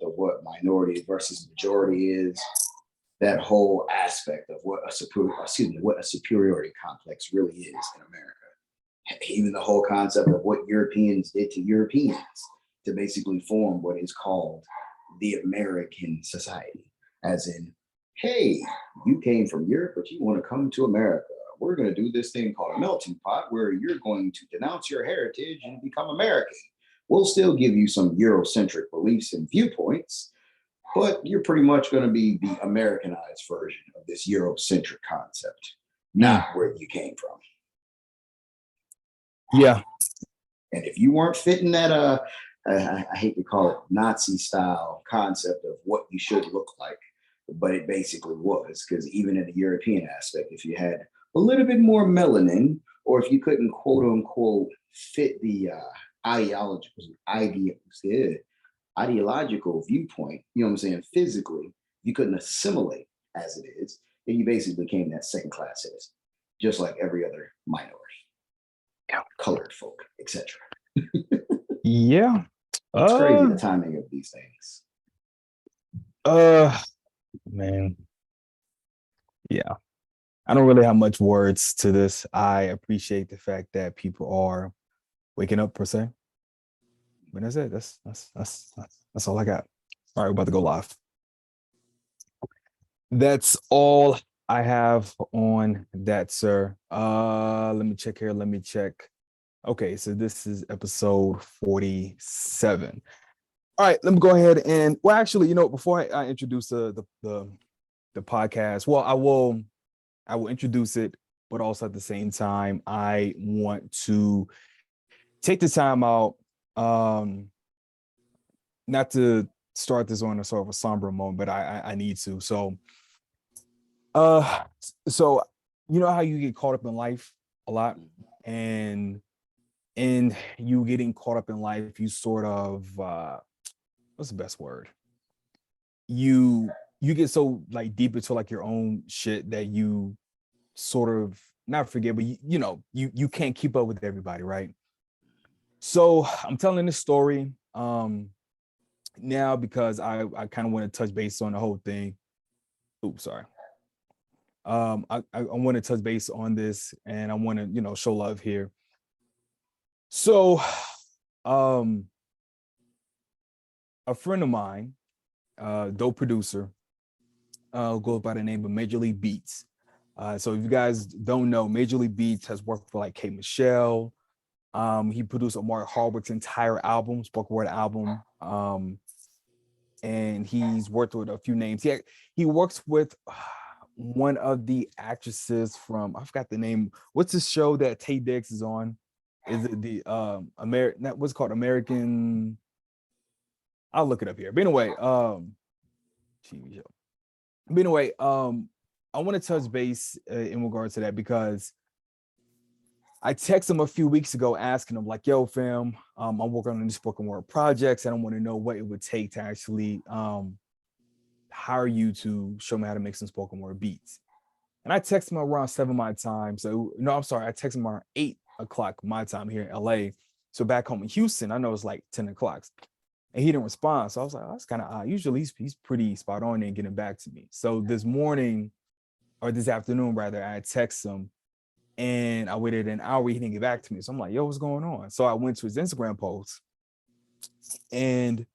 of what minority versus majority is, that whole aspect of what a superiority complex really is in America. Even the whole concept of what Europeans did to Europeans to basically form what is called the American society, as in, hey, you came from Europe, but you want to come to America. We're going to do this thing called a melting pot where you're going to denounce your heritage and become American. We'll still give you some Eurocentric beliefs and viewpoints, but you're pretty much going to be the Americanized version of this Eurocentric concept, not where you came from. Yeah. And if you weren't fitting that, I hate to call it Nazi style concept of what you should look like, but it basically was, because even in the European aspect, if you had a little bit more melanin, or if you couldn't quote unquote fit the ideological viewpoint, you know what I'm saying, physically, you couldn't assimilate as it is, then you basically became that second class citizen, just like every other minority, colored folk, etc. Yeah. It's crazy the timing of these things. Man. Yeah. I don't really have much words to this. I appreciate the fact that people are waking up, per se. But that's it. That's all I got. All right, we're about to go live. That's all I have on that, sir. Let me check here. Let me check. Okay, so this is episode 47. All right, let me go ahead and, well, actually, before I introduce the podcast, well, I will introduce it, but also at the same time, I want to take the time out, not to start this on a sort of a somber moment, but I need to. So you know how you get caught up in life a lot, and you getting caught up in life, you sort of, what's the best word? You get so like deep into like your own shit that you sort of not forget, but you can't keep up with everybody, right? So I'm telling this story now because I kind of want to touch base on the whole thing. Oops, sorry. I want to touch base on this, and I want to show love here. So a friend of mine, dope producer, goes by the name of Major League Beats. So if you guys don't know, Major League Beats has worked for like K. Michelle. He produced Omari Hardwick's entire album, spoken word album. And he's worked with a few names. He works with one of the actresses from, I forgot the name. What's the show that Tay Diggs is on? Is it the what's it called? American? I'll look it up here. But anyway, TV show. But anyway, I want to touch base in regards to that because I texted him a few weeks ago asking him like, yo, fam, I'm working on these spoken word projects and I want to know what it would take to actually hire you to show me how to make some spoken word beats. And I texted him around 7 my time. So, no, I'm sorry. I texted him around 8 o'clock my time here in LA. So back home in Houston, I know it's like 10 o'clock. And he didn't respond. So I was like, oh, that's kind of odd. Usually he's pretty spot on and getting back to me. So this morning, or this afternoon rather, I texted him and I waited an hour, he didn't get back to me. So I'm like, yo, what's going on? So I went to his Instagram post and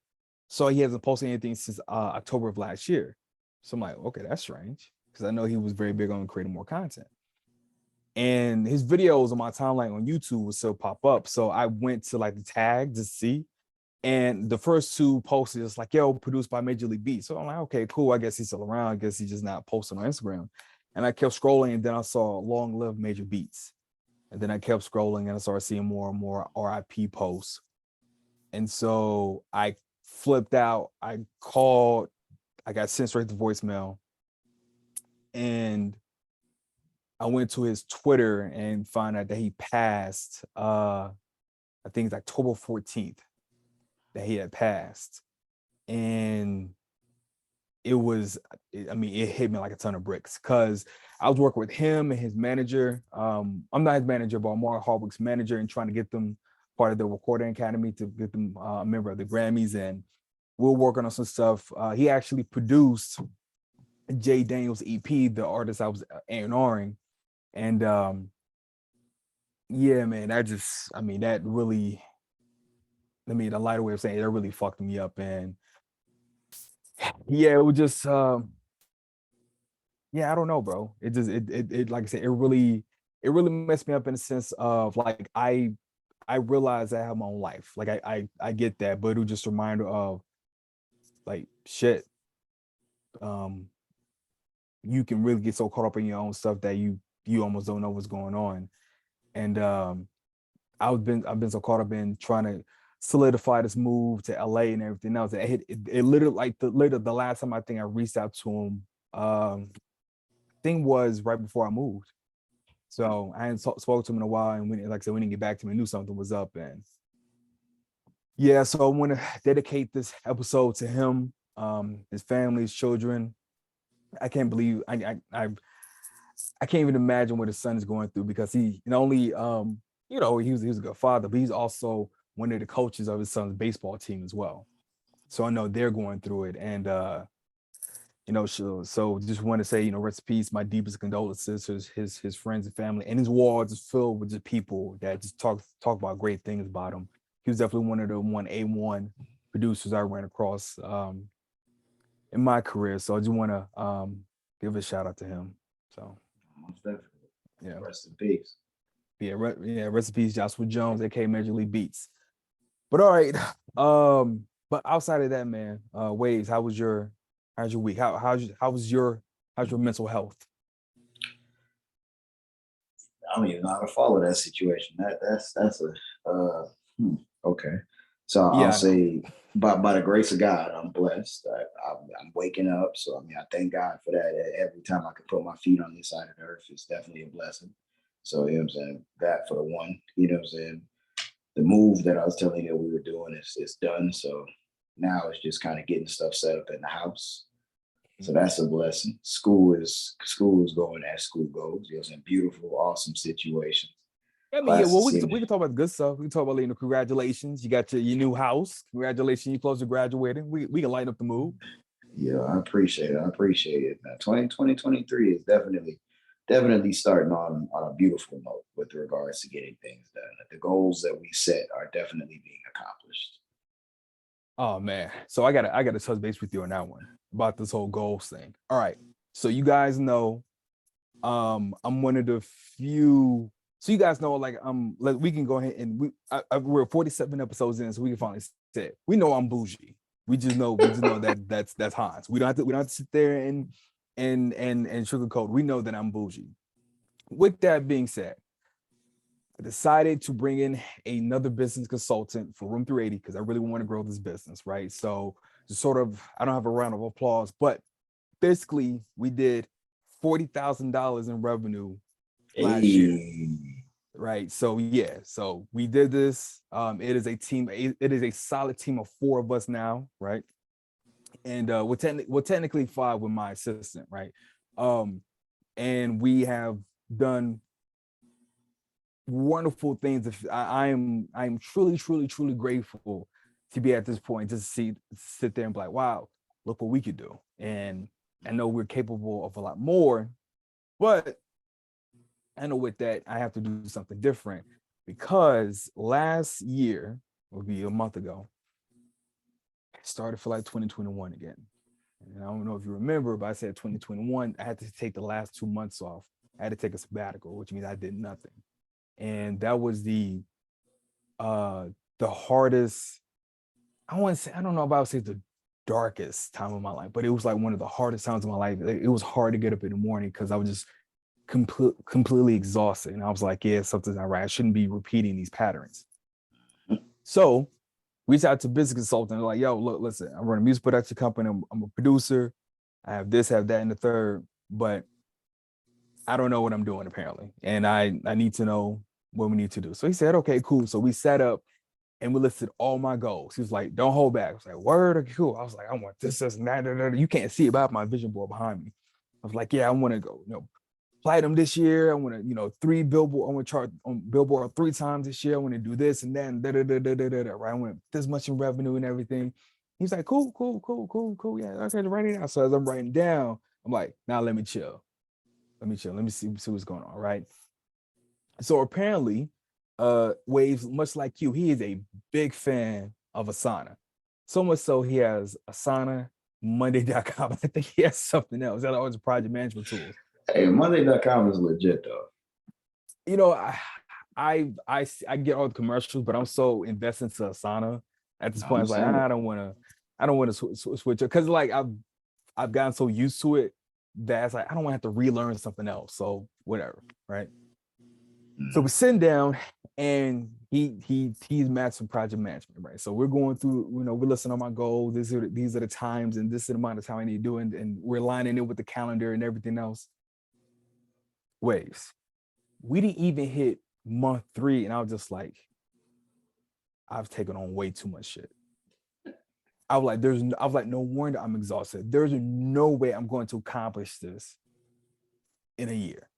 so he hasn't posted anything since October of last year. So I'm like, okay, that's strange. Because I know he was very big on creating more content. And his videos on my timeline on YouTube would still pop up. So I went to like the tag to see. And the first 2 posts is like, yo, produced by Major League Beats. So I'm like, okay, cool. I guess he's still around. I guess he's just not posting on Instagram. And I kept scrolling, and then I saw Long Live Major Beats. And then I kept scrolling, and I started seeing more and more RIP posts. And so I flipped out. I called. I got sent straight to voicemail. And I went to his Twitter and found out that he passed, I think it's October 14th. That he had passed. And it hit me like a ton of bricks because I was working with him and his manager. I'm not his manager, but Omari Hardwick's manager, and trying to get them part of the recording academy to get them a member of the Grammys. And we're working on some stuff. He actually produced Jay Daniels EP, the artist I was A&Ring. And yeah, man, that really, the lighter way of saying it, that really fucked me up. And yeah, it was just yeah, I don't know, bro. It just it like I said, it really messed me up in the sense of like I realize I have my own life. Like I get that, but it was just a reminder of like shit. Um, you can really get so caught up in your own stuff that you almost don't know what's going on. And I've been so caught up in trying to solidify this move to LA and everything else. It literally like the last time I think I reached out to him, thing was right before I moved. So I hadn't spoke to him in a while, and when, like I said, we didn't get back to him, I knew something was up. And yeah, so I want to dedicate this episode to him, his family, his children. I can't believe I can't even imagine what his son is going through, because he not only he was a good father, but he's also one of the coaches of his son's baseball team as well. So I know they're going through it. And so just want to say, rest in peace, my deepest condolences to his friends and family. And his walls is filled with just people that just talk about great things about him. He was definitely one of the A1 producers I ran across in my career. So I just want to give a shout out to him. So Most definitely. yeah, Rest in peace. yeah, rest in peace, Joshua Jones, aka Major League Beats. But all right, but outside of that, man, Waves, how's your week? How's your mental health? I don't even know how to follow that situation. That's okay. So I'll say by the grace of God, I'm blessed. I'm waking up. So I thank God for that. Every time I can put my feet on this side of the earth, it's definitely a blessing. So you know what I'm saying, that for the one, you know what I'm saying. The move that I was telling you we were doing is done. So now it's just kind of getting stuff set up in the house. So that's a blessing. School is going as school goes. You know what I'm saying? Beautiful, awesome situations. I mean, yeah, well, we can talk about the good stuff. We can talk about, congratulations. You got your new house. Congratulations, you close to graduating. We can light up the mood. Yeah, I appreciate it. Now, 2023 is definitely starting on a beautiful note with regards to getting things done. The goals that we set are definitely being accomplished. Oh man. So I gotta touch base with you on that one about this whole goals thing. All right. So you guys know, I'm one of the few. So you guys know, like, we can go ahead and we're 47 episodes in, so we can finally say we know I'm bougie. We just know that that's Hanz. We don't have to sit there and sugarcoat. We know that I'm bougie. With that being said, I decided to bring in another business consultant for Room 380 because I really want to grow this business, right? So just sort of, I don't have a round of applause, but basically we did $40,000 in revenue last year, right? So yeah, so we did this. It is a team. It is a solid team of 4 of us now, right? And we're technically 5 with my assistant, right? And we have done wonderful things. I'm truly grateful to be at this point, just to sit there and be like, wow, look what we could do. And I know we're capable of a lot more, but I know with that I have to do something different, because last year, would be a month ago, I started for like 2021 again. And I don't know if you remember, but I said 2021, I had to take the last 2 months off. I had to take a sabbatical, which means I did nothing. And that was the hardest, I don't know if I would say the darkest time of my life, but it was like one of the hardest times of my life. It was hard to get up in the morning because I was just completely exhausted. And I was like, yeah, something's not right. I shouldn't be repeating these patterns. So reached out to business consultant, like, yo, look, listen, I run a music production company. I'm a producer. I have this, have that, and the third, but I don't know what I'm doing apparently. And I need to know what we need to do. So he said, okay, cool. So we set up and we listed all my goals. He was like, don't hold back. I was like, word, okay, cool. I was like, I want this, and that. You can't see it, but I have my vision board behind me. I was like, yeah, I want to go, platinum this year. I want to, 3 Billboard. I want to chart on Billboard 3 times this year. I want to do this and that, and right? I want this much in revenue and everything. He's like, cool. Yeah, okay, write it down. So as I'm writing down, I'm like, now let me chill. Let me see what's going on, right? So apparently, Waves, much like you, he is a big fan of Asana. So much so he has Asana, Monday.com. I think he has something else. That always project management tools. Hey, Monday.com is legit though. You know, I get all the commercials, but I'm so invested into Asana at this point. It's like I don't want to switch it because like I've gotten so used to it that it's like I don't want to have to relearn something else. So whatever, right? So we're sitting down and he's master project management, right? So we're going through, you know, we're listening to my goals. These are the times and this is the amount of time I need to do, and we're lining it with the calendar and everything else. Waves. We didn't even hit month 3, and I was just like, I've taken on way too much shit. I was like, no wonder I'm exhausted. There's no way I'm going to accomplish this in a year.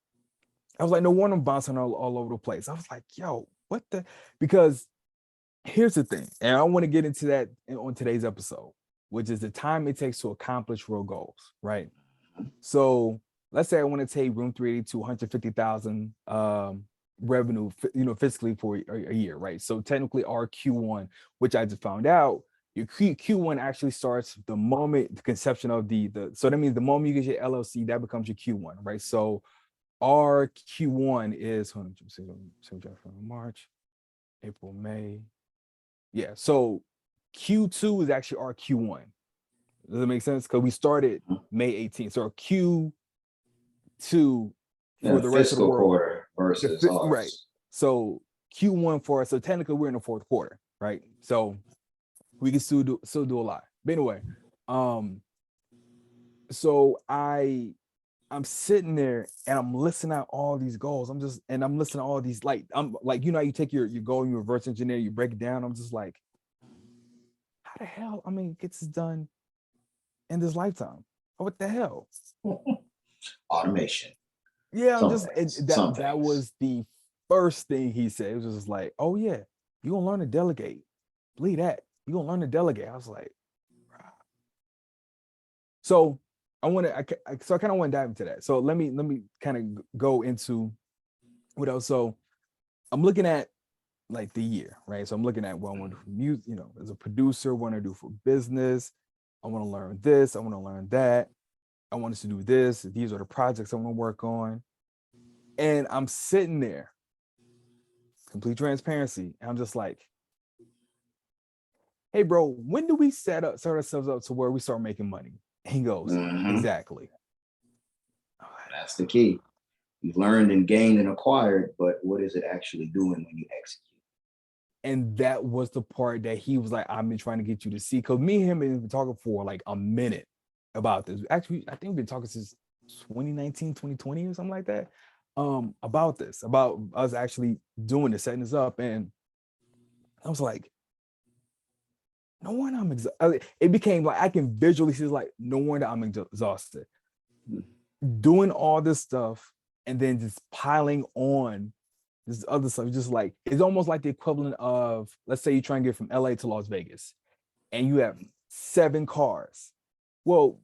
I was like, no wonder I'm bouncing all over the place. I was like, yo, what the? Because here's the thing, and I want to get into that on today's episode, which is the time it takes to accomplish real goals, right? So let's say I want to take Room 380 to 150,000 revenue, you know, fiscally for a year, right? So technically our Q1, which I just found out, your Q1 actually starts the moment the conception of so that means the moment you get your LLC, that becomes your Q1, right? So our Q1 is March, April, May. Yeah, so Q2 is actually our Q1. Does that make sense? Because we started May 18th. So our Q2 for the rest of the world. Quarter versus ours. Right. So Q1 for us. So technically we're in the 4th quarter, right? So we can still do a lot. But anyway, so I'm sitting there and I'm listening at all these goals. I'm listening to all these, like, I'm like, you know, you take your goal, you reverse engineer, you break it down. I'm just like, how the hell? I mean, get this done in this lifetime. What the hell? Automation. Yeah, that was the first thing he said. It was just like, oh yeah, you're gonna learn to delegate. Believe that. You're gonna learn to delegate. I was like, wow. So I kind of want to dive into that. So let me kind of go into what else. So I'm looking at like the year, right? So I'm looking at what I want to do for music, you know, as a producer, what I do for business. I want to learn this. I want to learn that. I want us to do this. These are the projects I want to work on. And I'm sitting there, complete transparency. And I'm just like, hey, bro, when do we set ourselves up to where we start making money? And he goes, exactly. That's the key. You've learned and gained and acquired, but what is it actually doing when you execute? And that was the part that he was like, I've been trying to get you to see. Because me and him have been talking for like a minute about this. Actually, I think we've been talking since 2019, 2020 or something like that. About this, about us actually doing this, setting this up. And I was like, no wonder I'm exhausted. It became like, I can visually see, like, no wonder I'm exhausted. Doing all this stuff and then just piling on this other stuff, just like, it's almost like the equivalent of, let's say you try and get from LA to Las Vegas and you have 7 cars. Well,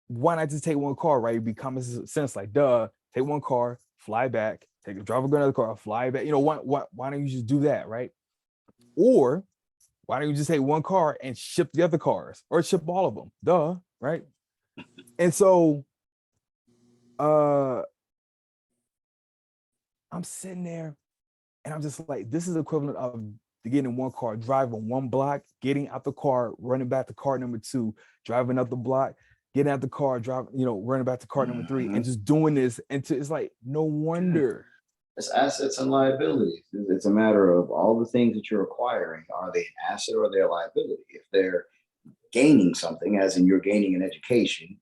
why not just take one car, right? It becomes sense like, duh, take one car, fly back, drive another car, fly back. You know, why don't you just do that, right? Or why don't you just take one car and ship the other cars or ship all of them? Duh, right? And so I'm sitting there and I'm just like, this is the equivalent of getting in one car, driving one block, getting out the car, running back to car number 2, driving another block, getting out the car, driving, you know, running back to car number 3, and just doing this. And it's like, no wonder. It's assets and liabilities. It's a matter of all the things that you're acquiring. Are they an asset or are they a liability? If they're gaining something, as in you're gaining an education,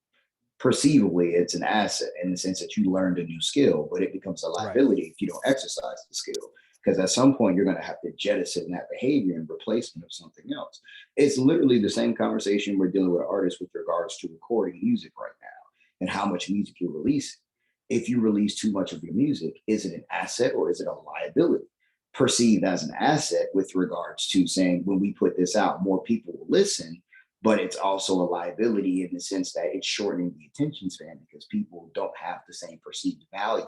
perceivably it's an asset in the sense that you learned a new skill, but it becomes a liability if you don't exercise the skill. Because at some point you're going to have to jettison that behavior in replacement of something else. It's literally the same conversation we're dealing with artists with regards to recording music right now and how much music you release. If you release too much of your music, is it an asset or is it a liability? Perceived as an asset with regards to saying, when we put this out, more people will listen, but it's also a liability in the sense that it's shortening the attention span because people don't have the same perceived value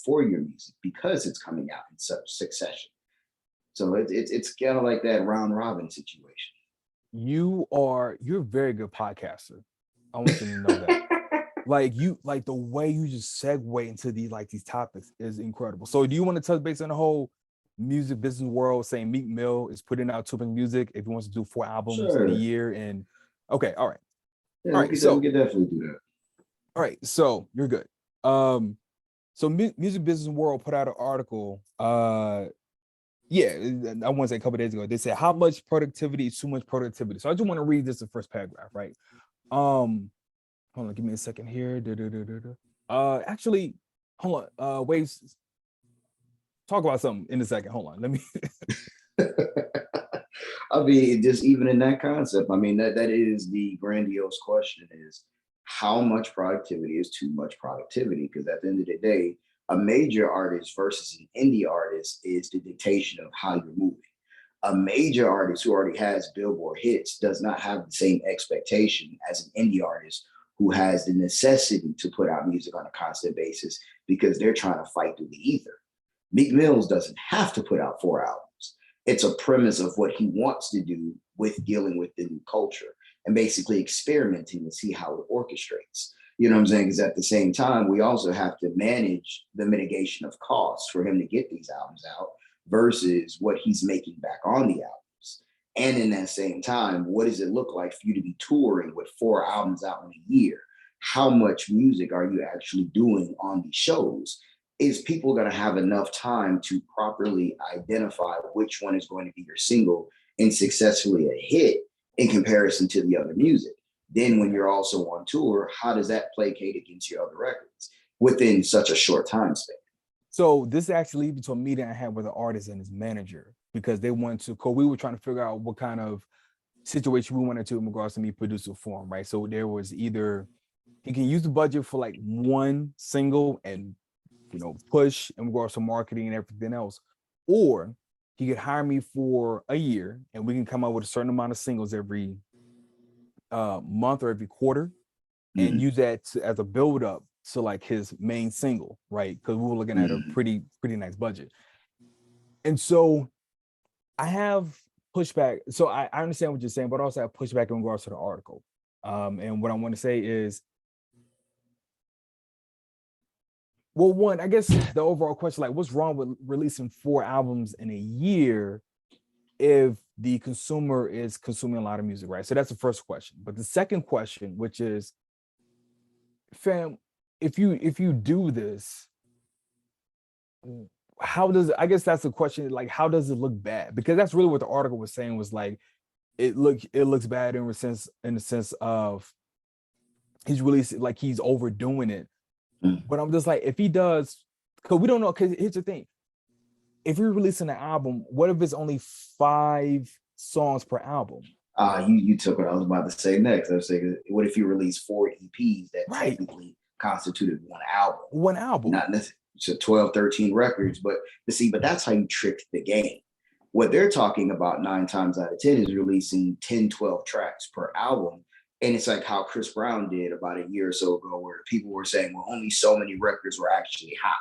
for your music because it's coming out in such succession. So it's kind of like that round robin situation. You're a very good podcaster. I want you to know that. Like the way you just segue into these topics is incredible. So do you want to touch base on the whole music business world, saying Meek Mill is putting out touring music if he wants to do 4 albums in a year? And okay, all right. Yeah, all right, we could definitely do that. All right, so you're good. So music business world put out an article. Yeah, I want to say a couple of days ago. They said how much productivity is too much productivity. So I just want to read this the first paragraph, right? Hold on, give me a second here. Actually, hold on. Wait, talk about something in a second. Hold on, let me. I mean, just even in that concept, I mean, that is the grandiose question: is how much productivity is too much productivity? Because at the end of the day, a major artist versus an indie artist is the dictation of how you're moving. A major artist who already has Billboard hits does not have the same expectation as an indie artist who has the necessity to put out music on a constant basis because they're trying to fight through the ether. Meek Mills doesn't have to put out 4 albums. It's a premise of what he wants to do with dealing with the new culture and basically experimenting to see how it orchestrates. You know what I'm saying? Because at the same time, we also have to manage the mitigation of costs for him to get these albums out versus what he's making back on the albums. And in that same time, what does it look like for you to be touring with 4 albums out in a year? How much music are you actually doing on these shows? Is people going to have enough time to properly identify which one is going to be your single and successfully a hit in comparison to the other music? Then when you're also on tour, how does that placate against your other records within such a short time span? So this actually leads to a meeting I had with an artist and his manager because they wanted to, we were trying to figure out what kind of situation we wanted to in regards to me producer form, right? So there was either he can use the budget for like 1 single and push in regards to marketing and everything else, or he could hire me for a year and we can come out with a certain amount of singles every month or every quarter and use that as a build up to like his main single, right? Because we were looking at a pretty nice budget. And so I have pushback. So I understand what you're saying, but also I have pushback in regards to the article. And what I want to say is, well, one, I guess the overall question, like, what's wrong with releasing 4 albums in a year if the consumer is consuming a lot of music, right? So that's the first question. But the second question, which is, fam, if you do this, how does, I guess that's the question, like, how does it look bad? Because that's really what the article was saying, was like, it looks bad in the sense of he's really like he's overdoing it. But I'm just like, if he does, because we don't know, because here's the thing. If you're releasing an album, what if it's only 5 songs per album? You took what I was about to say next. I was saying, what if you release 4 EPs that technically constituted 1 album? 1 album. Not necessarily 12, 13 records, but that's how you tricked the game. What they're talking about 9 times out of 10 is releasing 10, 12 tracks per album. And it's like how Chris Brown did about a year or so ago, where people were saying, well, only so many records were actually hot.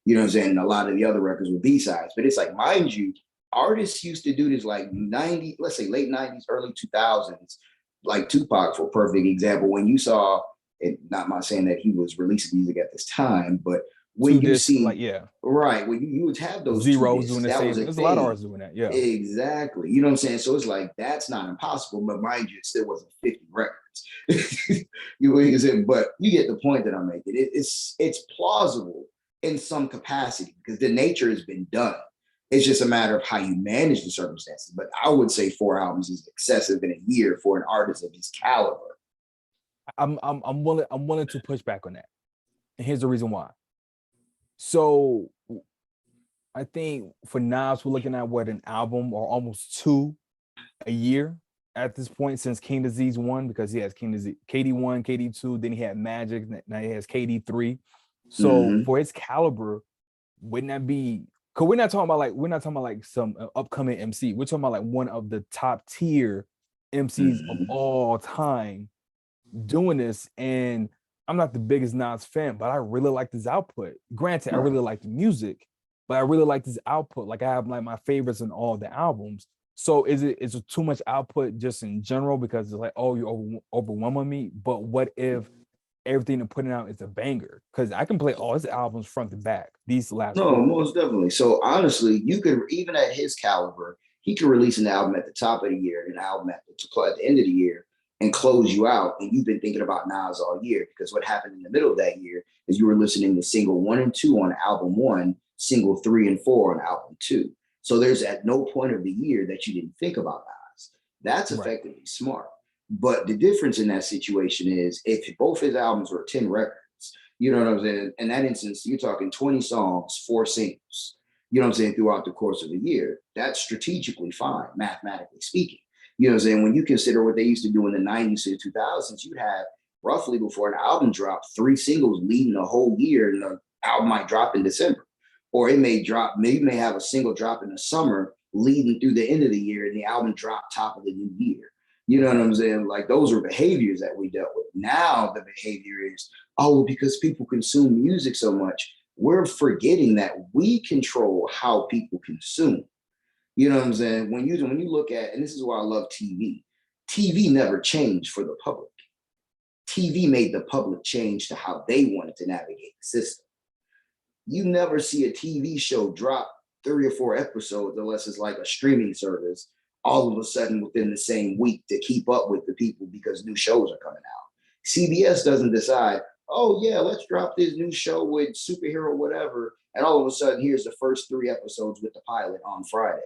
You know what I'm saying? And a lot of the other records were B-sides. But it's like, mind you, artists used to do this like let's say late 90s, early 2000s, like Tupac, for a perfect example. When you saw, and not my saying that he was releasing music at this time, but when you see, like, right, when you would have those Zeros doing the same, there's a lot of artists doing that, exactly. You know what I'm saying? So it's like, that's not impossible, but mind you, it still wasn't 50 records. You know what I'm saying? But you get the point that I'm making. It's plausible in some capacity because the nature has been done. It's just a matter of how you manage the circumstances. But I would say 4 albums is excessive in a year for an artist of his caliber. I'm willing to push back on that. And here's the reason why. So I think for Nas, we're looking at an album or almost 2 a year at this point since King Disease 1, because he has King Disease, KD1, KD2, then he had Magic, now he has KD3. So for his caliber, wouldn't that be, because we're not talking about like some upcoming MC. We're talking about like one of the top tier MCs of Mhm. all time doing this. And I'm not the biggest Nas fan, but I really like this output. Granted, I Right. really like the music, but I really like this output. Like I have like my favorites in all the albums. So is it too much output just in general because it's like, oh, you're overwhelming me? But what if everything they're putting out is a banger? Because I can play all his albums front to back. These last No, four. most definitely. So honestly, you could even at his caliber, he could release an album at the top of the year and an album at the end of the year and close you out. And you've been thinking about Nas all year because what happened in the middle of that year is you were listening to single 1 and 2 on album 1, single 3 and 4 on album 2. So there's at no point of the year that you didn't think about Nas. That's Right. effectively smart. But the difference in that situation is if both his albums were 10 records, you know what I'm saying? In that instance, you're talking 20 songs, 4 singles, you know what I'm saying, throughout the course of a year. That's strategically fine, mathematically speaking. You know what I'm saying? When you consider what they used to do in the 90s to the 2000s, you'd have roughly before an album dropped, 3 singles leading the whole year, and the album might drop in December. Or it may drop, maybe may have a single drop in the summer leading through the end of the year, and the album drop top of the new year. You know what I'm saying? Like those were behaviors that we dealt with. Now the behavior is, oh, because people consume music so much, we're forgetting that we control how people consume. You know what I'm saying? When you look at, and this is why I love TV. TV never changed for the public. TV made the public change to how they wanted to navigate the system. You never see a TV show drop 3 or 4 episodes unless it's like a streaming service all of a sudden within the same week to keep up with the people because new shows are coming out. CBS doesn't decide, oh yeah, let's drop this new show with superhero whatever, and all of a sudden here's the first 3 episodes with the pilot on Friday.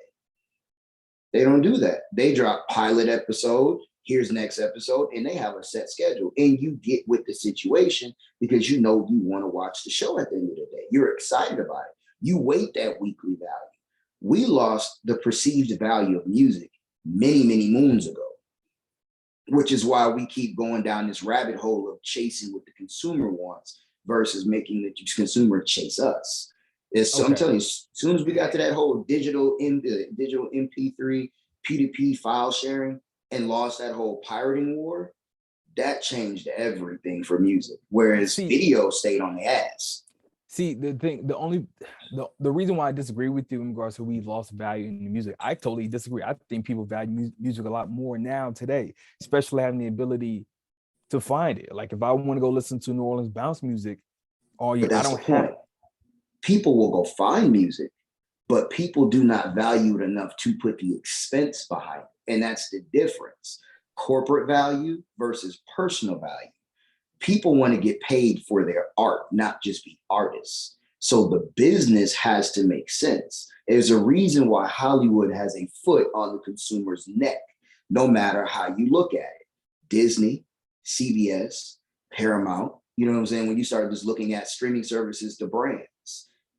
They don't do that. They drop pilot episode, here's next episode, and they have a set schedule. And you get with the situation because you know you want to watch the show at the end of the day. You're excited about it. You wait that weekly value. We lost the perceived value of music many, many moons ago, which is why we keep going down this rabbit hole of chasing what the consumer wants versus making the consumer chase us. I'm telling you, as soon as we got to that whole digital MP3, P2P file sharing and lost that whole pirating war, that changed everything for music. Whereas video stayed on the ass. See, the thing, the reason why I disagree with you in regards to we lost value in the music, I totally disagree. I think people value music a lot more now today, especially having the ability to find it. Like if I want to go listen to New Orleans bounce music all year, But that's the point. People will go find music, but people do not value it enough to put the expense behind it. And that's the difference. Corporate value versus personal value. People want to get paid for their art, not just be artists. So the business has to make sense. There's a reason why Hollywood has a foot on the consumer's neck, no matter how you look at it. Disney, CBS, Paramount, you know what I'm saying? When you start just looking at streaming services, the brands,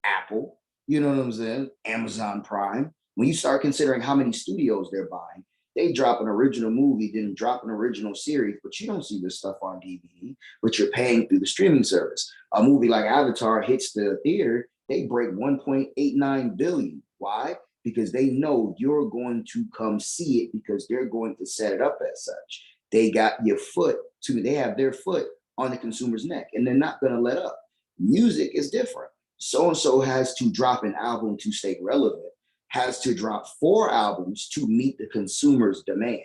Apple, you know what I'm saying? Amazon Prime. When you start considering how many studios they're buying, they drop an original movie, then drop an original series, but you don't see this stuff on DVD, but you're paying through the streaming service. A movie like Avatar hits the theater, they break 1.89 billion. Why? Because they know you're going to come see it because they're going to set it up as such. They got they have their foot on the consumer's neck and they're not going to let up. Music is different. So-and-so has to drop an album to stay relevant, has to drop 4 albums to meet the consumer's demands.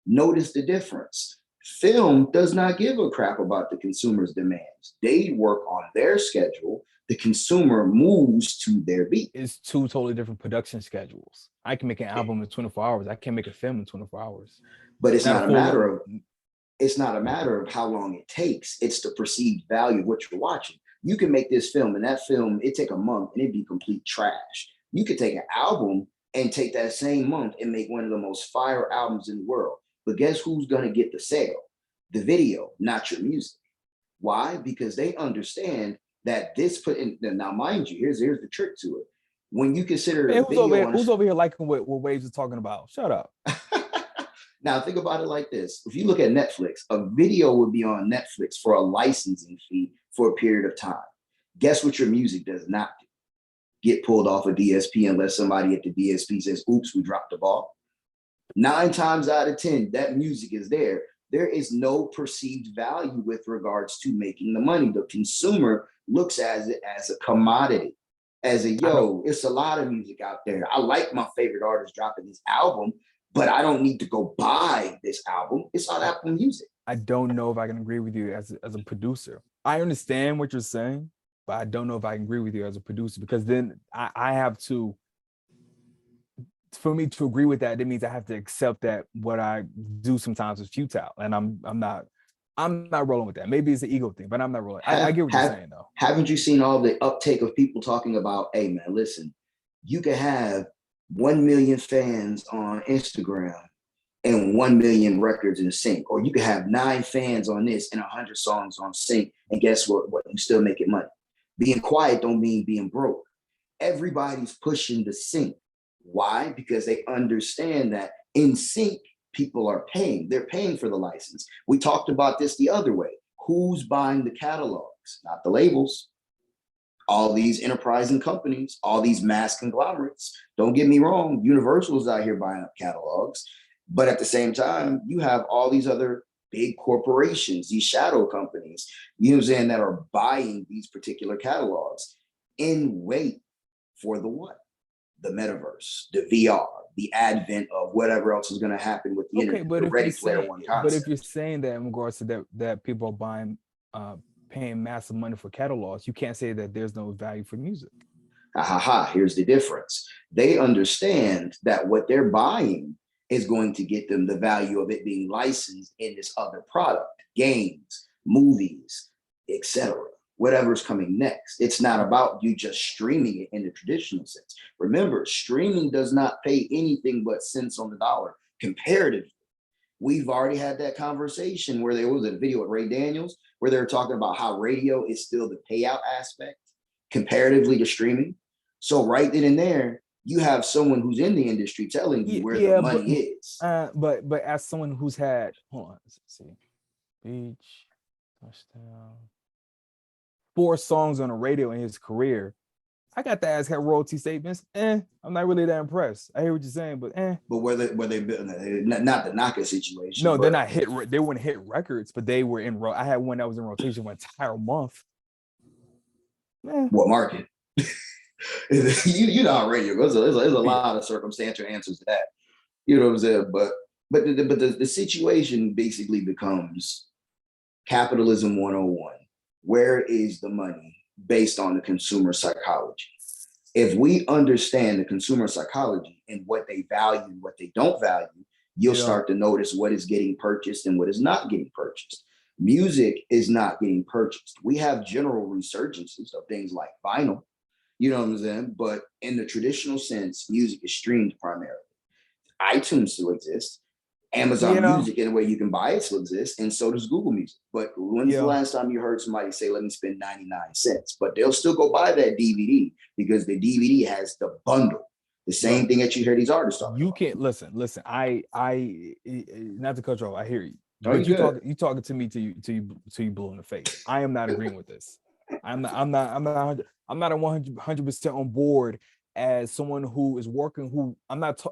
Notice the difference. Film does not give a crap about the consumer's demands. They work on their schedule. The consumer moves to their beat. It's 2 totally different production schedules. I can make an album in 24 hours. I can't make a film in 24 hours. But it's not a matter of how long it takes. It's the perceived value of what you're watching. You can make this film, and that film, it take a month and it'd be complete trash. You could take an album and take that same month and make one of the most fire albums in the world. But guess who's going to get the sale? The video, not your music. Why? Because they understand that this now mind you, here's the trick to it. When you consider who's over here liking what Waves is talking about? Shut up. Now think about it like this. If you look at Netflix, a video would be on Netflix for a licensing fee for a period of time. Guess what your music does not do? Get pulled off a DSP unless somebody at the DSP says, oops, we dropped the ball. 9 times out of 10, that music is there. There is no perceived value with regards to making the money. The consumer looks at it as a commodity, as a it's a lot of music out there. I like my favorite artist dropping this album, but I don't need to go buy this album. It's on Apple Music. I don't know if I can agree with you as a producer. I understand what you're saying, but I don't know if I can agree with you as a producer, because then I have to, for me to agree with that, it means I have to accept that what I do sometimes is futile, and I'm not rolling with that. Maybe it's an ego thing, but I'm not rolling. I get what you're saying though. Haven't you seen all the uptake of people talking about, hey man, listen, you can have 1 million fans on Instagram and 1 million records in sync, or you can have 9 fans on this and 100 songs on sync, and guess what? You still making money. Being quiet don't mean being broke. Everybody's pushing the sync. Why? Because they understand that in sync, people are paying. They're paying for the license. We talked about this the other way. Who's buying the catalogs? Not the labels. All these enterprising companies, all these mass conglomerates. Don't get me wrong, Universal's out here buying up catalogs. But at the same time, you have all these other big corporations, these shadow companies, you know what I'm saying, that are buying these particular catalogs in wait for the what? The metaverse, the VR, the advent of whatever else is going to happen with the internet, but the Ready Player One concept. But if you're saying that in regards to that people are buying, paying massive money for catalogs, you can't say that there's no value for music. Here's the difference. They understand that what they're buying is going to get them the value of it being licensed in this other product, games, movies, etc. Whatever's coming next. It's not about you just streaming it in the traditional sense. Remember, streaming does not pay anything but cents on the dollar comparatively. We've already had that conversation where there was a video with Ray Daniels where they were talking about how radio is still the payout aspect comparatively to streaming. So right then and there, you have someone who's in the industry telling you where the money is. But as someone who's had, hold on, let's see, Beach, Touchdown, 4 songs on the radio in his career, I got to ask, have royalty statements. I'm not really that impressed. I hear what you're saying, but But were they not the knocker situation? No, they're not hit. They wouldn't hit records, but they were in. I had one that was in rotation for an entire month. What market? you know how radio goes. There's a lot of circumstantial answers to that. You know what I'm saying? But the situation basically becomes capitalism 101. Where is the money based on the consumer psychology? If we understand the consumer psychology and what they value and what they don't value, you'll start to notice what is getting purchased and what is not getting purchased. Music is not getting purchased. We have general resurgences of things like vinyl, you know what I'm saying? But in the traditional sense, music is streamed primarily. iTunes still exists. Amazon Music, in a way you can buy it, still exists, and so does Google Music. But when's the last time you heard somebody say, let me spend 99 cents? But they'll still go buy that DVD because the DVD has the bundle. The same thing that you hear these artists talking about. Can't listen. I not to cut you off, I hear you. But you talking to me till you blue in the face. I am not agreeing with this. I'm not 100% on board as someone who is working, who I'm not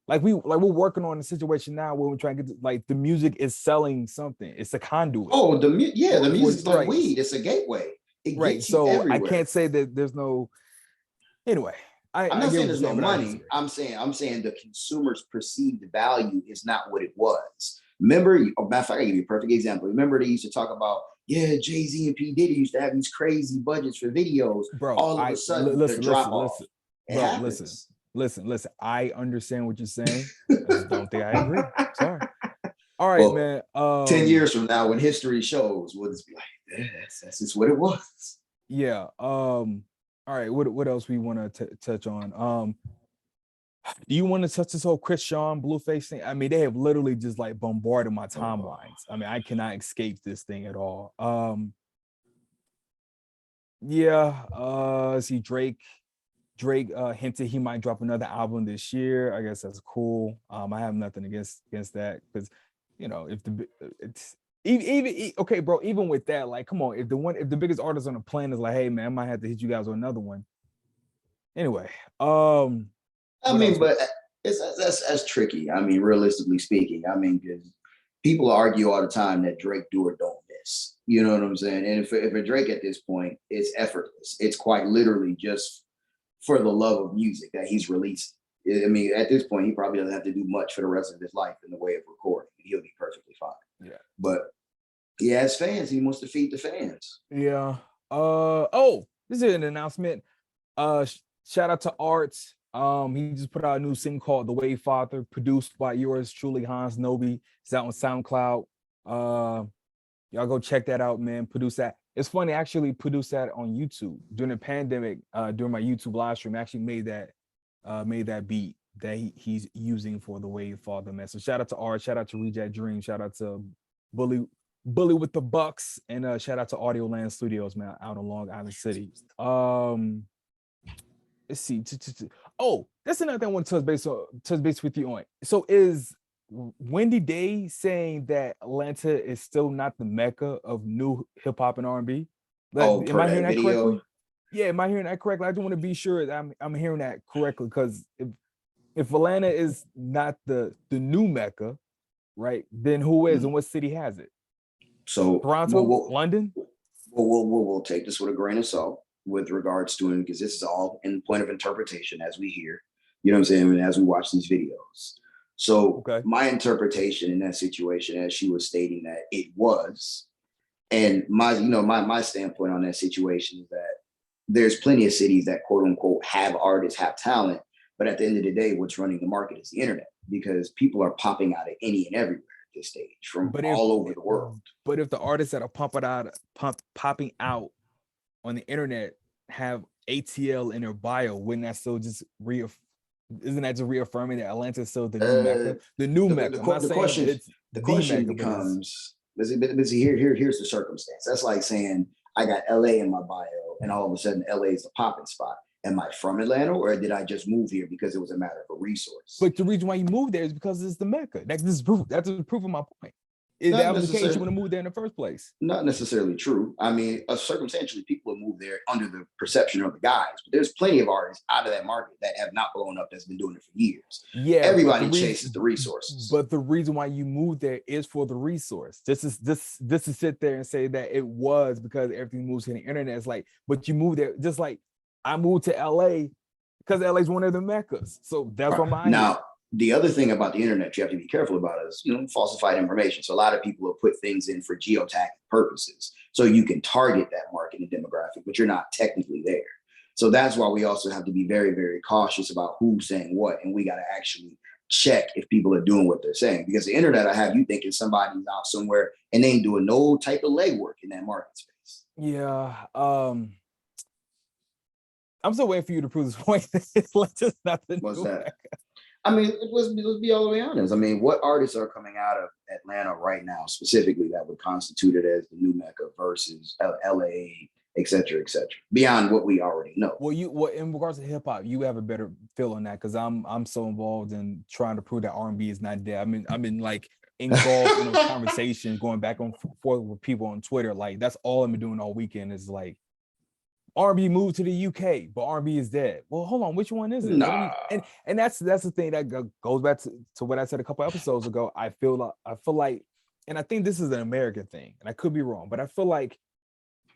like we're working on a situation now where we're trying to get like the music is selling something. It's a conduit. Oh, the music's like weed. It's a gateway. It gets you everywhere. I can't say that there's no. Anyway, I'm not saying there's no money. I'm saying the consumer's perceived value is not what it was. Remember, matter of fact, I give you a perfect example. Remember, they used to talk about, Jay-Z and P. Diddy used to have these crazy budgets for videos. Bro, all of a sudden, the drop off. Listen. I understand what you're saying. I just don't think I agree. Sorry. All right, man. 10 years from now, when history shows, we'll just be like, that's just what it was. Yeah. All right. What else we want to touch on? Do you want to touch this whole Chris Sean Blueface thing? I mean, they have literally just like bombarded my timelines. I mean, I cannot escape this thing at all. See, Drake hinted he might drop another album this year. I guess that's cool. I have nothing against that, because if okay, bro, even with that, like, come on, if the biggest artist on the planet is like, hey man, I might have to hit you guys with another one. Anyway, but That's tricky. I mean, realistically speaking, I mean, because people argue all the time that Drake do or don't miss. You know what I'm saying? And if a Drake at this point, it's effortless. It's quite literally just for the love of music that he's releasing. I mean, at this point, he probably doesn't have to do much for the rest of his life in the way of recording. He'll be perfectly fine. Yeah. But he has fans. He wants to feed the fans. Yeah. Oh, this is an announcement. Shout out to ARTZ. He just put out a new single called The Way Father, produced by yours truly, Hanz Nobe. It's out on SoundCloud. Y'all go check that out, man. Produce that. It's funny, I actually produced that on YouTube during the pandemic. During my YouTube live stream, I actually made that beat that he's using for The Way Father, man. So shout out to ARTZ, shout out to Reject Dream, shout out to Bully with the Bucks, and shout out to Audio Land Studios, man, out in Long Island City. Let's see. Oh, that's another thing I want to touch base with you on. So is Wendy Day saying that Atlanta is still not the Mecca of new hip hop and R&B? Like, am I hearing that correctly? Yeah, am I hearing that correctly? I just want to be sure that I'm hearing that correctly, because if Atlanta is not the new Mecca, right, then who is, and what city has it? So Toronto, London? We'll take this with a grain of salt with regards to him, because this is all in point of interpretation as we hear, you know what I'm saying, and as we watch these videos. So my interpretation in that situation, as she was stating that it was, and my standpoint on that situation is that there's plenty of cities that quote unquote have artists, have talent, but at the end of the day, what's running the market is the internet, because people are popping out of any and everywhere at this stage from all over the world. But if the artists that are popping out on the internet have ATL in their bio, wouldn't that still just isn't that just reaffirming that Atlanta is still the new Mecca? The new Mecca. The question becomes, here's the circumstance. That's like saying I got LA in my bio, and all of a sudden LA is the popping spot. Am I from Atlanta, or did I just move here because it was a matter of a resource? But the reason why you moved there is because it's the Mecca. That's proof. That's proof of my point. If that was the case, you would have moved there in the first place. Not necessarily true. I mean, circumstantially, people have moved there under the perception of the guys. But there's plenty of artists out of that market that have not blown up, that's been doing it for years. Yeah, everybody chases the resources. But the reason why you moved there is for the resource. This to sit there and say that it was because everything moves to the internet. It's like, but you moved there just like I moved to LA because LA is one of the Meccas. So that's what my now. The other thing about the internet you have to be careful about is, falsified information. So a lot of people will put things in for geotagging purposes. So you can target that market and demographic, but you're not technically there. So that's why we also have to be very, very cautious about who's saying what. And we got to actually check if people are doing what they're saying, because the internet, I have you thinking somebody's out somewhere and they ain't doing no type of legwork in that market space. Yeah. I'm still waiting for you to prove this point. What's that? I mean, let's be all the way honest. I mean, what artists are coming out of Atlanta right now specifically that would constitute it as the new Mecca versus LA, et cetera, beyond what we already know? Well, in regards to hip hop, you have a better feel on that, because I'm so involved in trying to prove that R&B is not dead. I mean, I've been like involved in those conversations, going back and forth with people on Twitter. Like, that's all I've been doing all weekend is like, R&B moved to the UK, but R&B is dead. Well, hold on, which one is it? Nah. And that's the thing that goes back to what I said a couple episodes ago. I feel like, and I think this is an American thing, and I could be wrong, but I feel like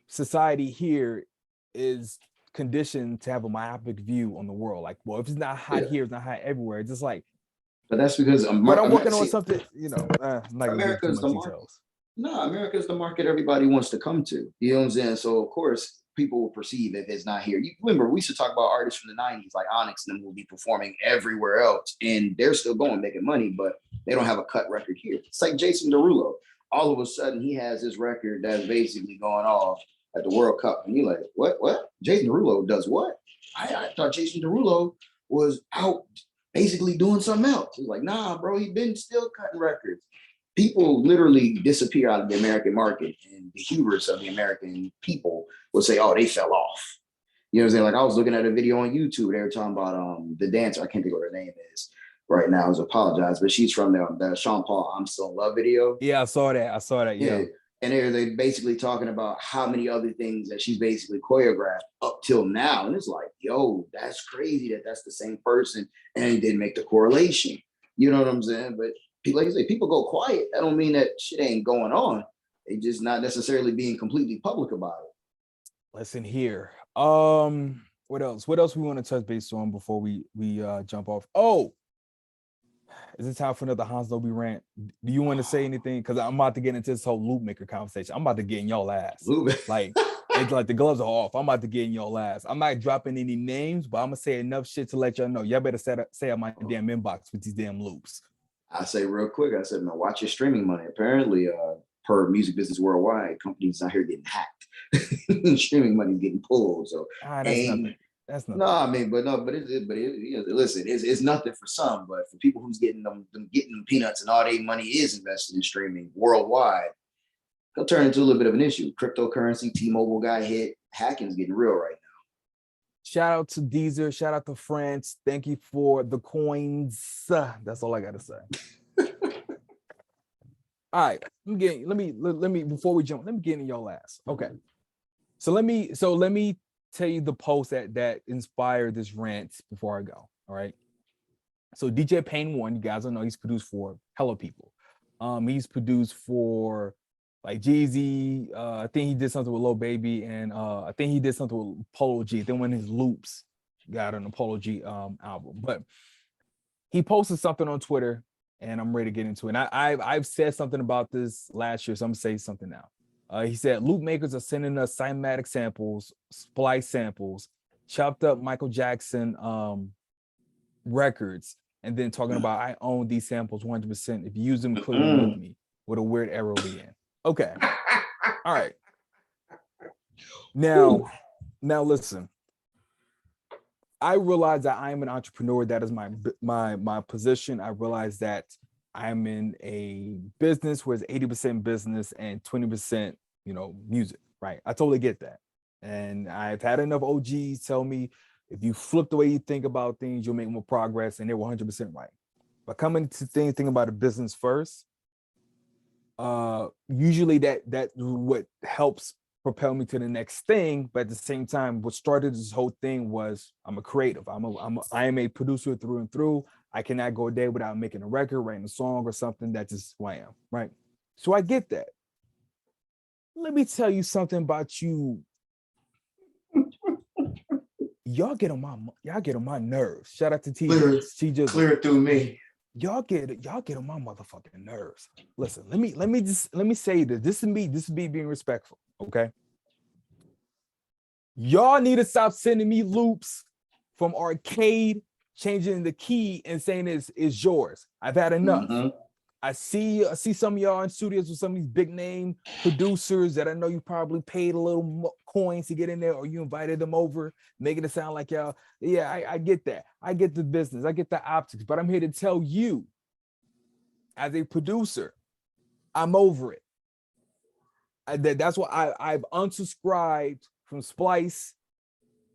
society here is conditioned to have a myopic view on the world. Like, well, if it's not hot here, it's not hot everywhere. It's just like, but that's because I'm working on something, America's the market. No, America's the market everybody wants to come to. You know what I'm saying? So of course, people will perceive if it's not here. You remember, we used to talk about artists from the 90s, like Onyx and them will be performing everywhere else, and they're still going, making money, but they don't have a cut record here. It's like Jason Derulo. All of a sudden, he has this record that's basically going off at the World Cup. And you're like, what? Jason Derulo does what? I thought Jason Derulo was out basically doing something else. He's like, nah, bro, he been still cutting records. People literally disappear out of the American market, and the hubris of the American people will say, oh, they fell off. You know what I'm saying? Like, I was looking at a video on YouTube. They were talking about the dancer. I can't think of what her name is right now. I apologize, but she's from the Sean Paul I'm Still in Love video. Yeah, I saw that. Yeah. And they're basically talking about how many other things that she's basically choreographed up till now. And it's like, yo, that's crazy that that's the same person and he didn't make the correlation. You know what I'm saying? But people, like you say, people go quiet. That don't mean that shit ain't going on. They just not necessarily being completely public about it. Listen here. What else? What else we want to touch base on before we jump off? Oh, is it time for another Hanz Nobe rant? Do you want to say anything? Because I'm about to get into this whole loop maker conversation. I'm about to get in y'all ass. Like, it's like the gloves are off. I'm about to get in y'all ass. I'm not dropping any names, but I'm gonna say enough shit to let y'all know. Y'all better say out my damn inbox with these damn loops. I say real quick, I said, man, watch your streaming money. Apparently, per Music Business Worldwide, companies out here getting hacked. Streaming money getting pulled. So that's nothing. That's nothing. No, I mean, but listen, it's nothing for some, but for people who's getting them getting peanuts and all their money is invested in streaming worldwide, it'll turn into a little bit of an issue. Cryptocurrency, T-Mobile got hit, hacking's getting real right now. Shout out to Deezer, shout out to France. Thank you for the coins. That's all I gotta say. All right, let me before we jump, let me get in y'all ass. Okay. So let me tell you the post that inspired this rant before I go. All right. So DJ Pain One, you guys don't know, he's produced for hella people. He's produced for like Jeezy. I think he did something with Lil Baby, and I think he did something with Polo G. Then when his loops got on the Polo G album, but he posted something on Twitter, and I'm ready to get into it. And I've said something about this last year, so I'm gonna say something now. He said, loop makers are sending us cymatic samples, splice samples, chopped up Michael Jackson records, and then talking about I own these samples 100%. If you use them, include them with me, with a weird arrow at the end. Okay. All right. Now listen. I realize that I am an entrepreneur. That is my position. I realize that I'm in a business where it's 80% business and 20%, music, right? I totally get that. And I've had enough OGs tell me, if you flip the way you think about things, you'll make more progress, and they were 100% right. But coming to think about a business first, usually that what helps propel me to the next thing. But at the same time, what started this whole thing was I'm a creative. I am a producer through and through. I cannot go a day without making a record, writing a song or something. That's just who I am, right? So I get that. Let me tell you something about you. Y'all get on my nerves. Shout out to T. She just clear it through me. Y'all get on my motherfucking nerves. Listen, let me say this. This is me being respectful. Okay. Y'all need to stop sending me loops from Arcade, changing the key and saying it's yours. I've had enough. Mm-hmm. I see some of y'all in studios with some of these big name producers that I know you probably paid a little coins to get in there, or you invited them over, making it sound like y'all. Yeah, I get that. I get the business. I get the optics, but I'm here to tell you, as a producer, I'm over it. That's why I've unsubscribed from Splice.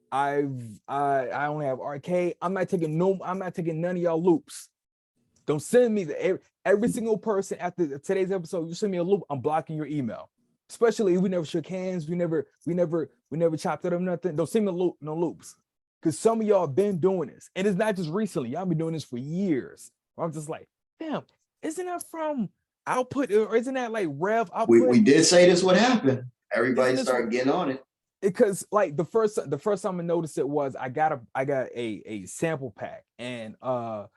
I only have Arcade. I'm not taking none of y'all loops. Don't send me every single person after today's episode. You send me a loop, I'm blocking your email. Especially if we never shook hands, we never chopped it up, nothing. Don't send me no loops. Because some of y'all been doing this. And it's not just recently. Y'all been doing this for years. I'm just like, damn, isn't that from output, or isn't that like rev output? We did say this would happen. Everybody started getting on it. Because like the first time I noticed it was I got a sample pack, and I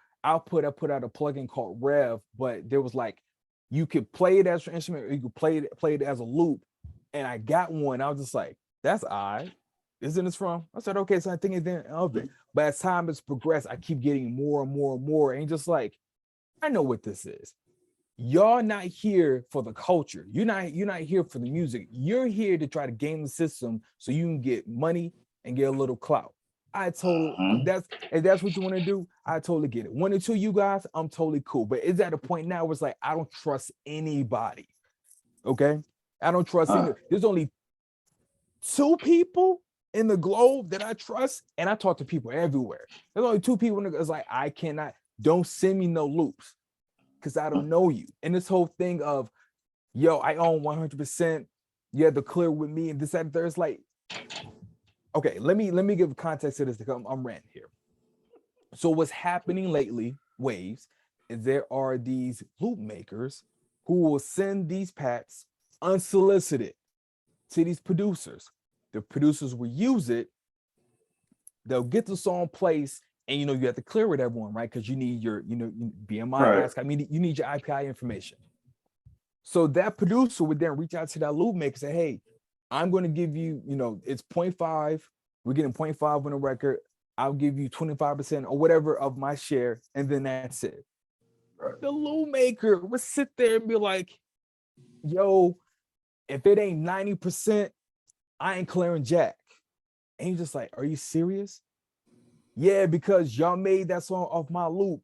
put out a plugin called Rev, but there was like you could play it as an instrument, or you could play it as a loop. And I got one. I was just like, that's odd. Isn't this from? I said, okay, so I think it's of it. But as time has progressed, I keep getting more and more and more. And just like, I know what this is. Y'all not here for the culture. You're not here for the music. You're here to try to game the system so you can get money and get a little clout. If that's what you want to do, I totally get it. 1 or 2 you guys, I'm totally cool. But it's at a point now where it's like I don't trust anybody. Okay? I don't trust anybody. There's only 2 people in the globe that I trust, and I talk to people everywhere. There's only 2 people it's like don't send me no loops because I don't know you. And this whole thing of yo, I own 100%. You have to clear with me and this, that, and third. It's like, okay, let me give context to this because I'm ranting here. So what's happening lately, Waves, is there are these loop makers who will send these packs unsolicited to these producers. The producers will use it. They'll get the song placed, and you have to clear with everyone, right? Because you need your, BMI, Right. I mean, you need your IPI information. So that producer would then reach out to that loop maker and say, hey, I'm going to give you, it's 0.5. We're getting 0.5 on the record. I'll give you 25% or whatever of my share, and then that's it. Right. The loop maker would sit there and be like, yo, if it ain't 90%, I ain't clearing jack. And you're just like, are you serious? Yeah, because y'all made that song off my loop.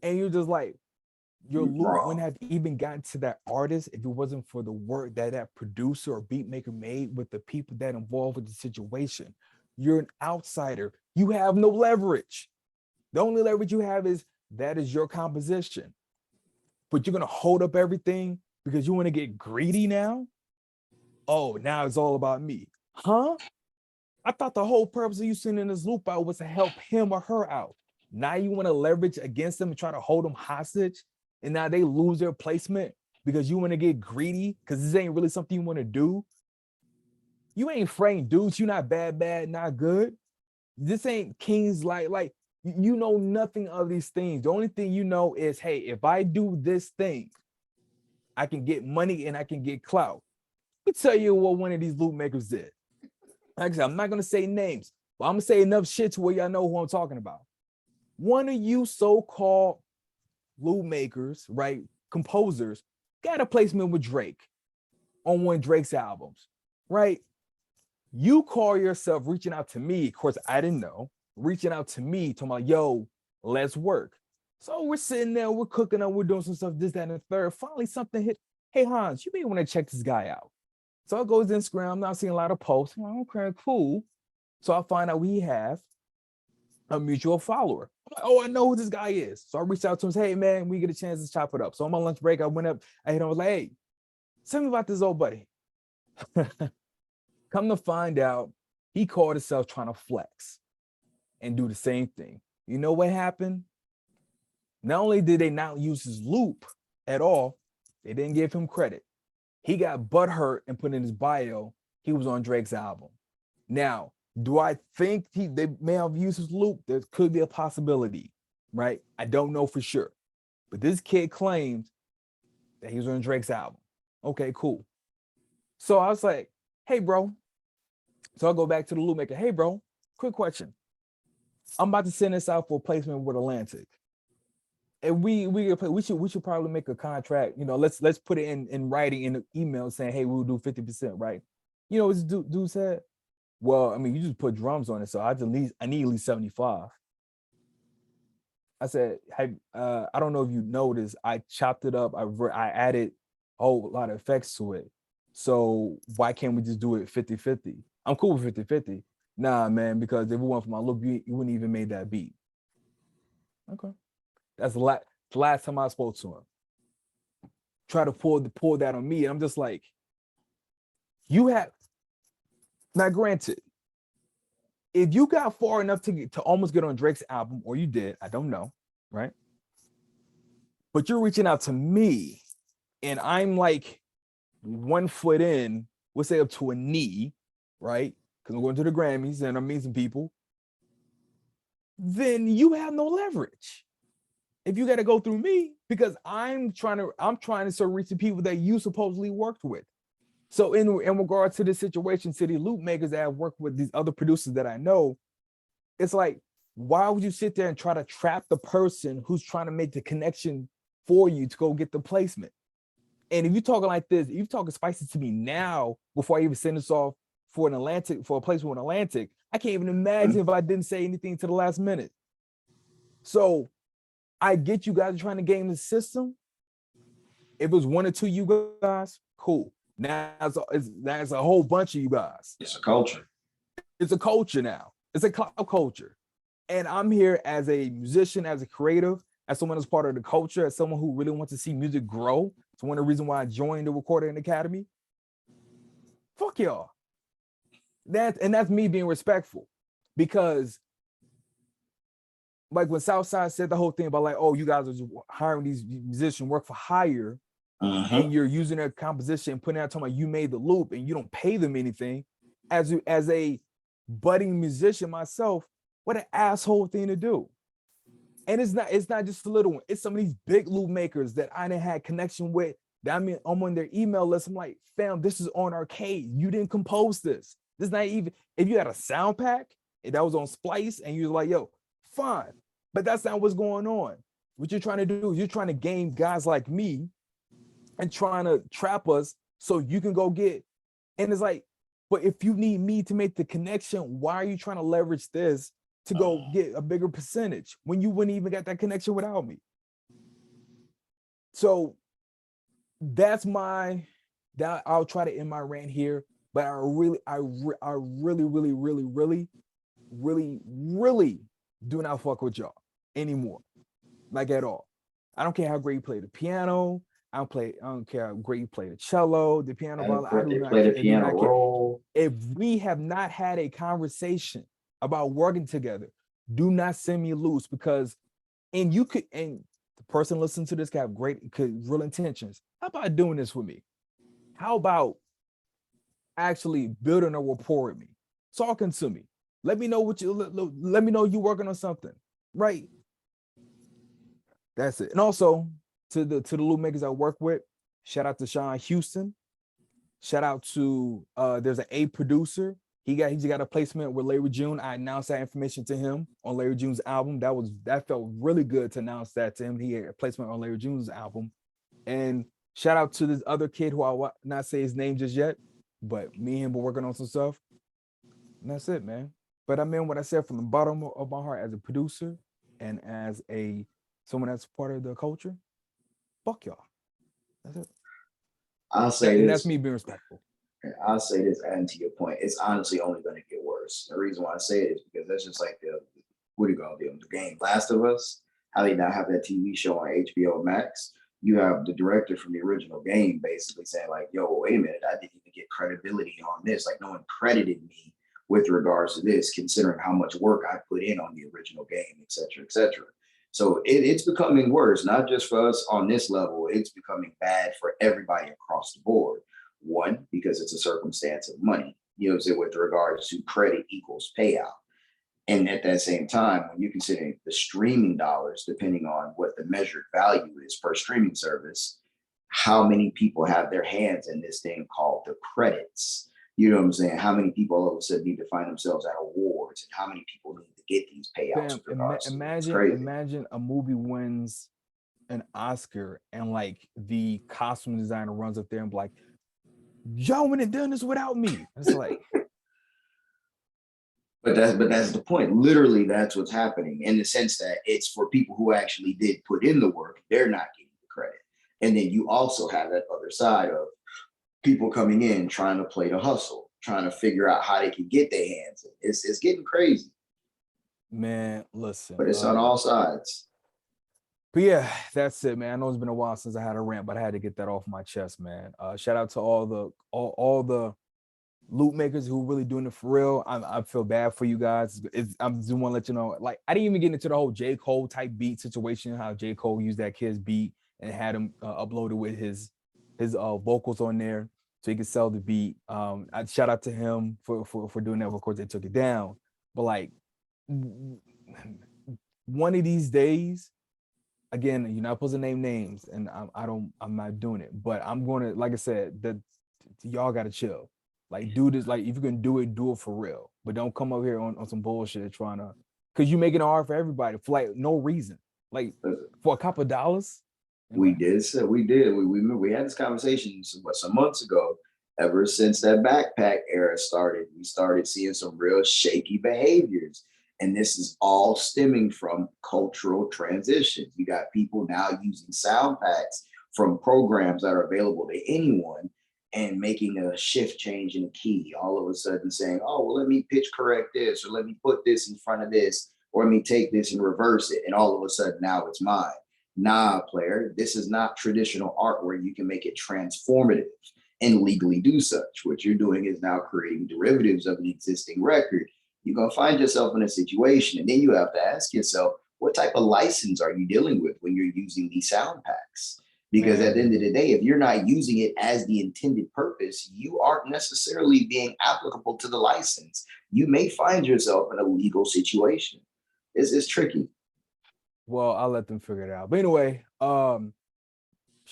And you're just like, your loop wouldn't have even gotten to that artist if it wasn't for the work that that producer or beat maker made with the people that involved with the situation. You're an outsider. You have no leverage. The only leverage you have is that is your composition. But you're going to hold up everything because you want to get greedy now? Oh, now it's all about me. Huh? I thought the whole purpose of you sending this loop out was to help him or her out. Now you want to leverage against them and try to hold them hostage, and now they lose their placement because you want to get greedy because this ain't really something you want to do. You ain't framed dudes. You not bad, not good. This ain't King's like you know nothing of these things. The only thing you know is, hey, if I do this thing, I can get money and I can get clout. Let me tell you what one of these loop makers did. Like I said, I'm not going to say names, but I'm going to say enough shit to where y'all know who I'm talking about. One of you so-called loop makers, right, composers, got a placement with Drake on one of Drake's albums, right? You call yourself reaching out to me. Of course, I didn't know. Reaching out to me, talking about, yo, let's work. So we're sitting there, we're cooking up, we're doing some stuff, this, that, and the third. Finally, something hit. Hey, Hanz, you may want to check this guy out. So I go to Instagram. I'm not seeing a lot of posts. I'm like, okay, cool. So I find out we have a mutual follower. I'm like, oh, I know who this guy is. So I reached out to him, say, hey, man, we get a chance to chop it up. So on my lunch break, I went up, I hit him, I was like, hey, tell me about this old buddy. Come to find out, he called himself trying to flex and do the same thing. You know what happened? Not only did they not use his loop at all, they didn't give him credit. He got butthurt and put in his bio, he was on Drake's album. Now, do I think they may have used his loop? There could be a possibility, right? I don't know for sure. But this kid claimed that he was on Drake's album. Okay, cool. So I was like, hey, bro. So I'll go back to the loop maker. Hey, bro, quick question. I'm about to send this out for placement with Atlantic. And we should probably make a contract. Let's put it in writing in the email saying, hey, we'll do 50%, right? You know what this dude said? Well, I mean, you just put drums on it, so I need at least 75. I said, hey, I don't know if you noticed, I chopped it up. I added a whole lot of effects to it. So why can't we just do it 50-50? I'm cool with 50-50. Nah, man, because if it weren't for my look, you wouldn't even made that beat. Okay. That's the last time I spoke to him. Try to pull that on me. And I'm just like, you have, now granted, if you got far enough to almost get on Drake's album, or you did, I don't know, right? But you're reaching out to me, and I'm like 1 foot in, we'll say up to a knee, right? Because I'm going to the Grammys and I'm meeting some people. Then you have no leverage. If you got to go through me, because I'm trying to start reaching people that you supposedly worked with. So in regard to this situation, city loop makers that have worked with these other producers that I know, it's like, why would you sit there and try to trap the person who's trying to make the connection for you to go get the placement? And if you're talking like this, if you're talking spicy to me now, before I even send this off for a placement with Atlantic, I can't even imagine if I didn't say anything to the last minute. So I get you guys are trying to game the system. If it was 1 or 2 you guys, cool. Now that's a whole bunch of you guys. It's a culture. It's a culture now. It's a cloud culture. And I'm here as a musician, as a creative, as someone that's part of the culture, as someone who really wants to see music grow, It's one of the reasons why I joined the Recording Academy. Fuck y'all. That's me being respectful, because like when Southside said the whole thing about like, oh, you guys are just hiring these musicians, work for hire, and you're using their composition and putting out, talking about you made the loop and you don't pay them anything. As a budding musician myself, what an asshole thing to do. And it's not just a little one. It's some of these big loop makers that I didn't have connection with. That, I mean, I'm on their email list. I'm like, fam, this is on Arcade. You didn't compose this. This is not even, if you had a sound pack and that was on Splice and you was like, yo, fine. But that's not what's going on. What you're trying to do is you're trying to game guys like me and trying to trap us so you can go get, and it's like, but if you need me to make the connection, why are you trying to leverage this to go get a bigger percentage when you wouldn't even get that connection without me? So that's that I'll try to end my rant here, but I really do not fuck with y'all anymore, like at all. I don't care how great you play the piano. I don't care how great you play the cello, the piano. I do not play the piano roll. If we have not had a conversation about working together, do not send me loose, because, and the person listening to this can have real intentions. How about doing this with me? How about actually building a rapport with me, talking to me? Let me know let me know you working on something, right? That's it. And also to the loop makers I work with, shout out to Sean Houston. Shout out to there's an A producer. He just got a placement with Larry June. I announced that information to him on Larry June's album. That felt really good to announce that to him. He had a placement on Larry June's album. And shout out to this other kid who I will not say his name just yet, but me and him were working on some stuff. And that's it, man. But I mean what I said from the bottom of my heart as a producer and as someone that's part of the culture. Fuck y'all. That's it. I'll say and this. That's me being respectful. I'll say this, adding to your point, it's honestly only going to get worse. The reason why I say it is because that's just like the game Last of Us, how they now have that TV show on HBO Max. You have the director from the original game basically saying like, yo, wait a minute, I didn't even get credibility on this. Like, no one credited me with regards to this, considering how much work I put in on the original game, et cetera, et cetera. So it's becoming worse, not just for us on this level. It's becoming bad for everybody across the board. One, because it's a circumstance of money, you know what I'm saying, with regards to credit equals payout. And at that same time, when you consider the streaming dollars, depending on what the measured value is per streaming service, how many people have their hands in this thing called the credits? You know what I'm saying? How many people all of a sudden need to find themselves at awards, and how many people need to get these payouts? Imagine a movie wins an Oscar and like the costume designer runs up there and be like, y'all wouldn't have done this without me. It's like, but that's the point. Literally, that's what's happening, in the sense that it's for people who actually did put in the work. They're not getting the credit. And then you also have that other side of people coming in trying to play the hustle, trying to figure out how they can get their hands in. It's getting crazy. Man, listen. But it's on all sides. But yeah, that's it, man. I know it's been a while since I had a rant, but I had to get that off my chest, man. Shout out to all the loop makers who are really doing it for real. I feel bad for you guys. I'm just want to let you know, like, I didn't even get into the whole J. Cole type beat situation, how J. Cole used that kid's beat and had him uploaded with his vocals on there so he could sell the beat. I shout out to him for doing that. Of course, they took it down, but like, one of these days, again, you're not supposed to name names, and I'm not doing it, but I'm going to, like I said, y'all got to chill. Like, do this. Like, if you can do it for real, but don't come up here on some bullshit trying to, because you're making it hard for everybody for like no reason, like for a couple of dollars. We did. We had this conversation some months ago. Ever since that backpack era started, we started seeing some real shaky behaviors. And this is all stemming from cultural transitions. You got people now using sound packs from programs that are available to anyone and making a shift change in a key. All of a sudden saying, oh, well, let me pitch correct this, or let me put this in front of this, or let me take this and reverse it. And all of a sudden now it's mine. Nah, player, this is not traditional art where you can make it transformative and legally do such. What you're doing is now creating derivatives of an existing record. You're going to find yourself in a situation, and then you have to ask yourself, what type of license are you dealing with when you're using these sound packs? Because at the end of the day, if you're not using it as the intended purpose, you aren't necessarily being applicable to the license. You may find yourself in a legal situation. It's tricky. Well, I'll let them figure it out. But anyway, shout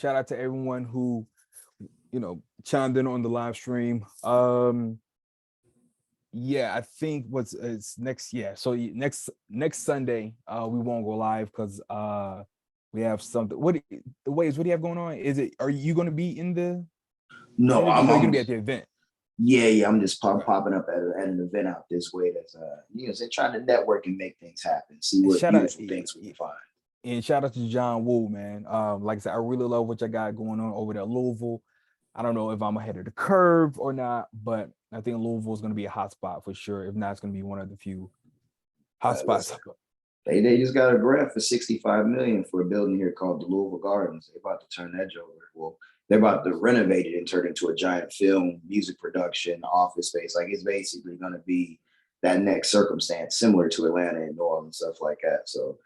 out to everyone who, chimed in on the live stream. Yeah, I think it's next. Yeah, so next Sunday, we won't go live because we have something. What do you have going on? Are you going to be in the? No, I'm going to be at the event. Yeah, I'm just popping up at an event out this way. That's they're trying to network and make things happen. See what beautiful things we can find. And shout out to John Woo, man. Like I said, I really love what y'all got going on over there at Louisville. I don't know if I'm ahead of the curve or not, but I think Louisville is going to be a hot spot for sure. If not, it's going to be one of the few hot spots. They just got a grant for $65 million for a building here called the Louisville Gardens. They're about to turn that over. Well, they're about to renovate it and turn it into a giant film, music production, office space. Like it's basically going to be that next circumstance similar to Atlanta and New Orleans, stuff like that. So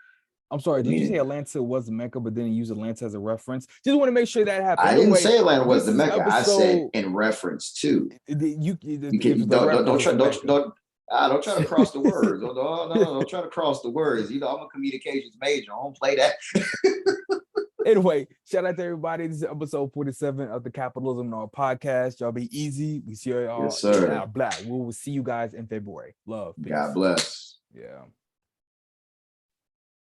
I'm sorry, did you say Atlanta was the Mecca, but then you use Atlanta as a reference? Just want to make sure that happened. I didn't say Atlanta was the Mecca. I said in reference to. Don't try to cross the words. Don't try to cross the words. I'm a communications major. I don't play that. Anyway, shout out to everybody. This is episode 47 of the Capitalism in Our podcast. Y'all be easy. We see y'all. Yes, sir. Black. We will see you guys in February. Love. Peace. God bless. Yeah.